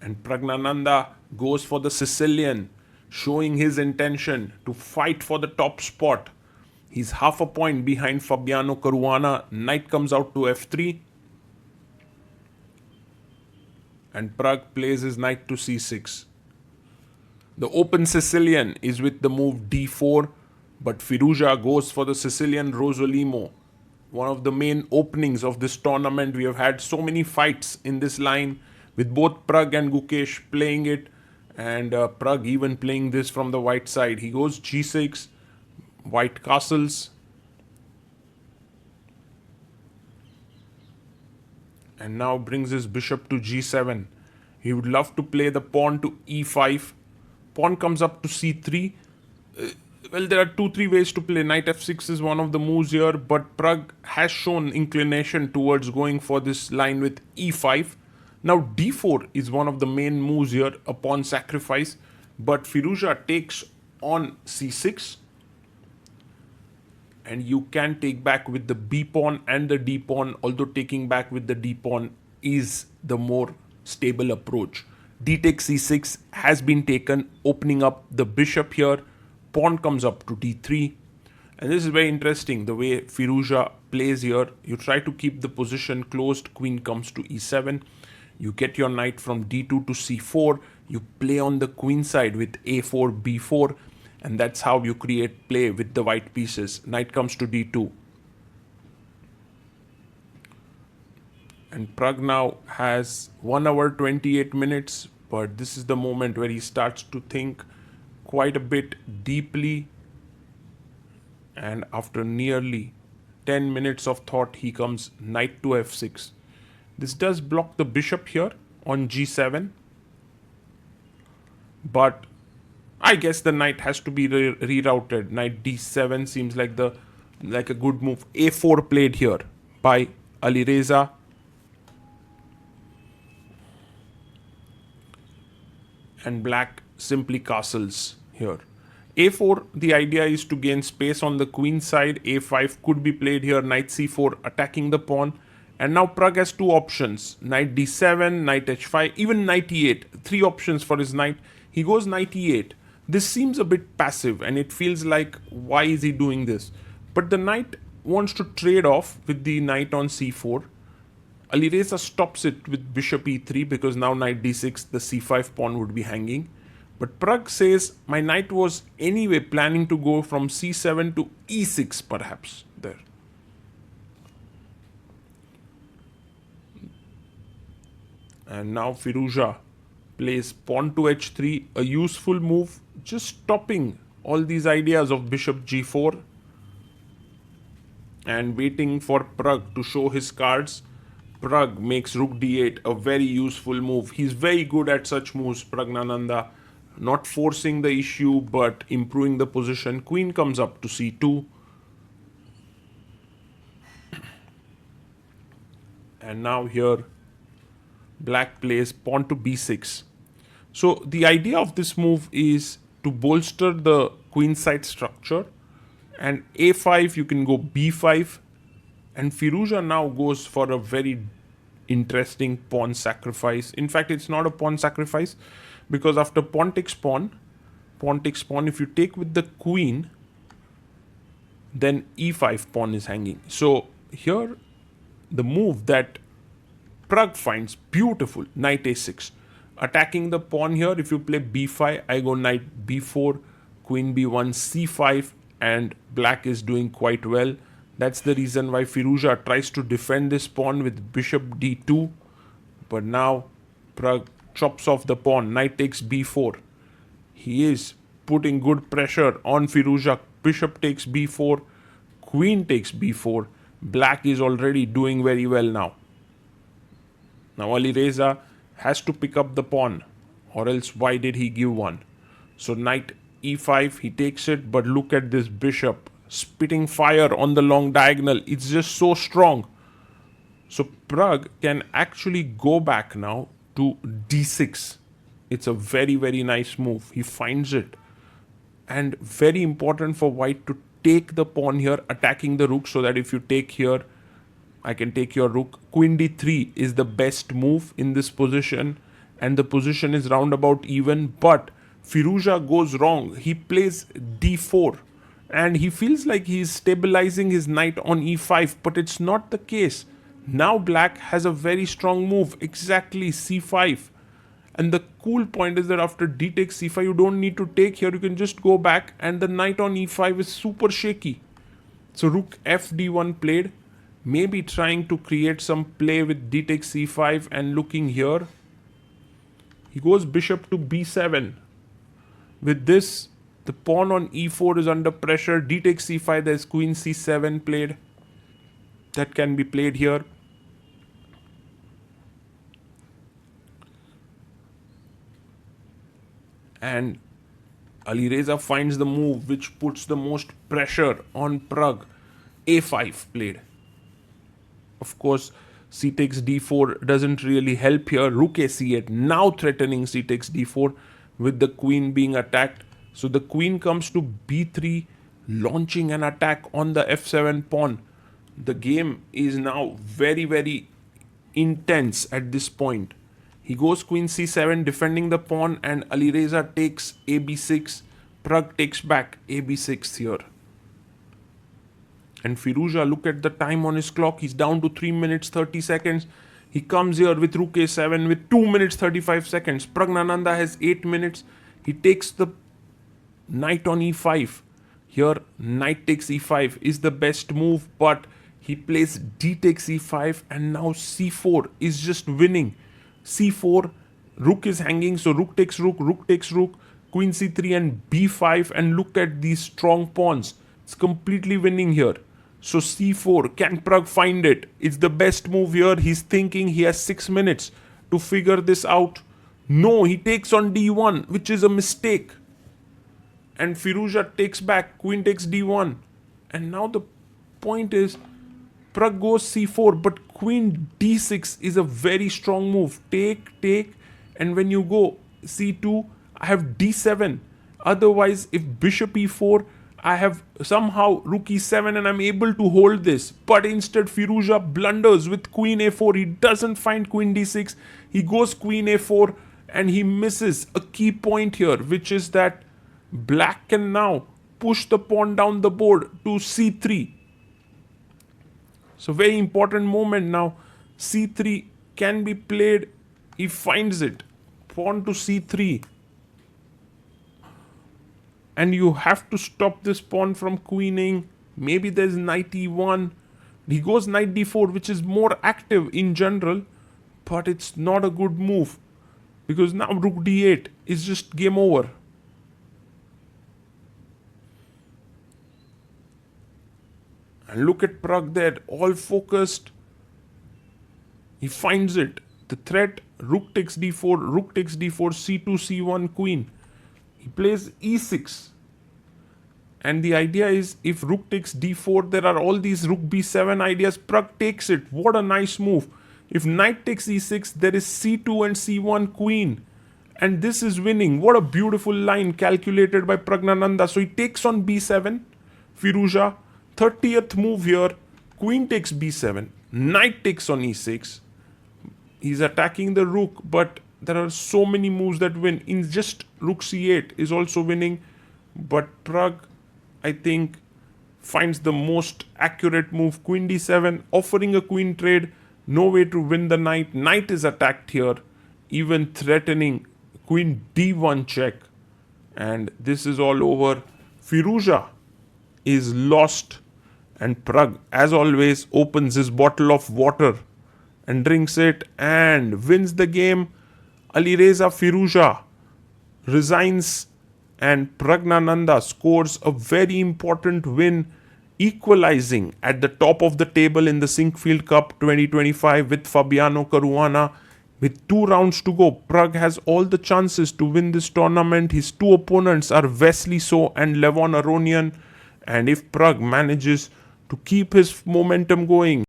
And Praggnanandhaa goes for the Sicilian, showing his intention to fight for the top spot. He's half a point behind Fabiano Caruana. Knight comes out to f3. And Pragg plays his knight to c6. The open Sicilian is with the move d4, but Firouzja goes for the Sicilian Rosolimo. One of the main openings of this tournament. We have had so many fights in this line with both Pragg and Gukesh playing it, and Pragg even playing this from the white side. He goes g6, white castles, and now brings his bishop to g7. He would love to play the pawn to e5. Pawn comes up to c3. Well, there are 2-3 ways to play. Knight f6 is one of the moves here, but Pragg has shown inclination towards going for this line with e5. Now d4 is one of the main moves here, a pawn sacrifice, but Firouzja takes on c6, and you can take back with the b pawn and the d pawn, although taking back with the d pawn is the more stable approach. D takes c6 has been taken, opening up the bishop here. Pawn comes up to d3, and this is very interesting the way Firouzja plays here. You try to keep the position closed. Queen comes to e7. You get your knight from d2 to c4. You play on the queen side with a4, b4, and that's how you create play with the white pieces. Knight comes to d2. And Pragg now has 1 hour 28 minutes, but this is the moment where he starts to think quite a bit deeply, and after nearly 10 minutes of thought, he comes knight to f6. This does block the bishop here on g7, but I guess the knight has to be rerouted. Knight d7 seems like a good move. a4 played here by Alireza. And black simply castles here. a4, the idea is to gain space on the queen side. a5 could be played here. Knight c4 attacking the pawn. And now Pragg has two options. Knight d7, knight h5, even knight e8. 3 options for his knight. He goes knight e8. This seems a bit passive, and it feels like, why is he doing this? But the knight wants to trade off with the knight on c4. Alireza stops it with bishop e3 because now knight d6, the c5 pawn would be hanging. But Pragg says, my knight was anyway planning to go from c7 to e6 perhaps there. And now Firouzja plays pawn to h3, a useful move, just stopping all these ideas of bishop g4 and waiting for Pragg to show his cards. Pragg makes rook d8, a very useful move. He's very good at such moves, Praggnanandhaa. Not forcing the issue, but improving the position. Queen comes up to c2. And now here, black plays pawn to b6. So the idea of this move is to bolster the queenside structure. And a5, you can go b5. And Firouzja now goes for a very interesting pawn sacrifice. In fact, it's not a pawn sacrifice, because after pawn takes pawn, if you take with the queen, then e5 pawn is hanging. So here, the move that Pragg finds beautiful, knight a6. Attacking the pawn here, if you play b5, I go knight b4, queen b1, c5, and black is doing quite well. That's the reason why Firouzja tries to defend this pawn with bishop d2. But now Pragg chops off the pawn. Knight takes b4. He is putting good pressure on Firouzja. Bishop takes b4. Queen takes b4. Black is already doing very well now. Now Alireza has to pick up the pawn, or else why did he give one? So knight e5, he takes it, but look at this bishop spitting fire on the long diagonal. It's just so strong. So Pragg can actually go back now to d6. It's a very, very nice move. He finds it. And very important for white to take the pawn here, attacking the rook, so that if you take here, I can take your rook. Queen d3 is the best move in this position. and the position is roundabout even, but Firouzja goes wrong. He plays d4 and he feels like he's stabilizing his knight on e5, but it's not the case. Now black has a very strong move, exactly c5. And the cool point is that after d takes c5, you don't need to take here, you can just go back, and the knight on e5 is super shaky. So rook fd1 played, maybe trying to create some play with d takes c5 and looking here. He goes bishop to b7. With this, the pawn on e4 is under pressure. D takes c5, there's queen c7 played. That can be played here. And Alireza finds the move which puts the most pressure on Pragg. a5 played. Of course, c takes d4 doesn't really help here. Rook a c8, now threatening c takes d4 with the queen being attacked. So the queen comes to b3, launching an attack on the f7 pawn. The game is now very, very intense at this point. He goes queen c7, defending the pawn, and Alireza takes a b6. Pragg takes back a b6 here. And Firouzja, look at the time on his clock. He's down to 3 minutes 30 seconds. He comes here with rook a7 with 2 minutes 35 seconds. Praggnanandhaa has 8 minutes. He takes the knight on e5. Here, knight takes e5 is the best move, but he plays d takes e5, and now c4 is just winning. c4, rook is hanging, so rook takes rook, queen c3 and b5, and look at these strong pawns. It's completely winning here. So c4, can Pragg find it? It's the best move here. He's thinking he has 6 minutes to figure this out. No, he takes on d1, which is a mistake. And Firouzja takes back, queen takes d1. And now the point is, Pragg goes c4, but queen d6 is a very strong move. Take, and when you go c2, I have d7. Otherwise, if bishop e4, I have somehow rook e7 and I'm able to hold this. But instead, Firouzja blunders with queen a4. He doesn't find queen d6. He goes queen a4 and he misses a key point here, which is that black can now push the pawn down the board to c3. So very important moment now. c3 can be played. He finds it. Pawn to c3. And you have to stop this pawn from queening. Maybe there's knight e1. He goes knight d4, which is more active in general, but it's not a good move because now rook d8 is just game over. And look at Pragg there, all focused. He finds it. The threat, rook takes d4, c2, c1, queen. He plays e6. And the idea is, if rook takes d4, there are all these rook b7 ideas. Pragg takes it. What a nice move. If knight takes e6, there is c2 and c1 queen. And this is winning. What a beautiful line calculated by Praggnanandhaa. So he takes on b7. Firouzja, 30th move here. Queen takes b7. Knight takes on e6. He's attacking the rook, but there are so many moves that win. In just rook c8 is also winning. But Pragg, I think, finds the most accurate move. Queen d7, offering a queen trade. No way to win the knight. Knight is attacked here. Even threatening queen d1 check. And this is all over. Firouzja is lost. And Pragg, as always, opens his bottle of water and drinks it and wins the game. Alireza Firouzja resigns and Praggnanandhaa scores a very important win, equalizing at the top of the table in the Sinquefieldcup 2025 with Fabiano Caruana. With 2 rounds to go, Pragg has all the chances to win this tournament. His 2 opponents are Wesley So and Levon Aronian. And if Pragg manages to keep his momentum going,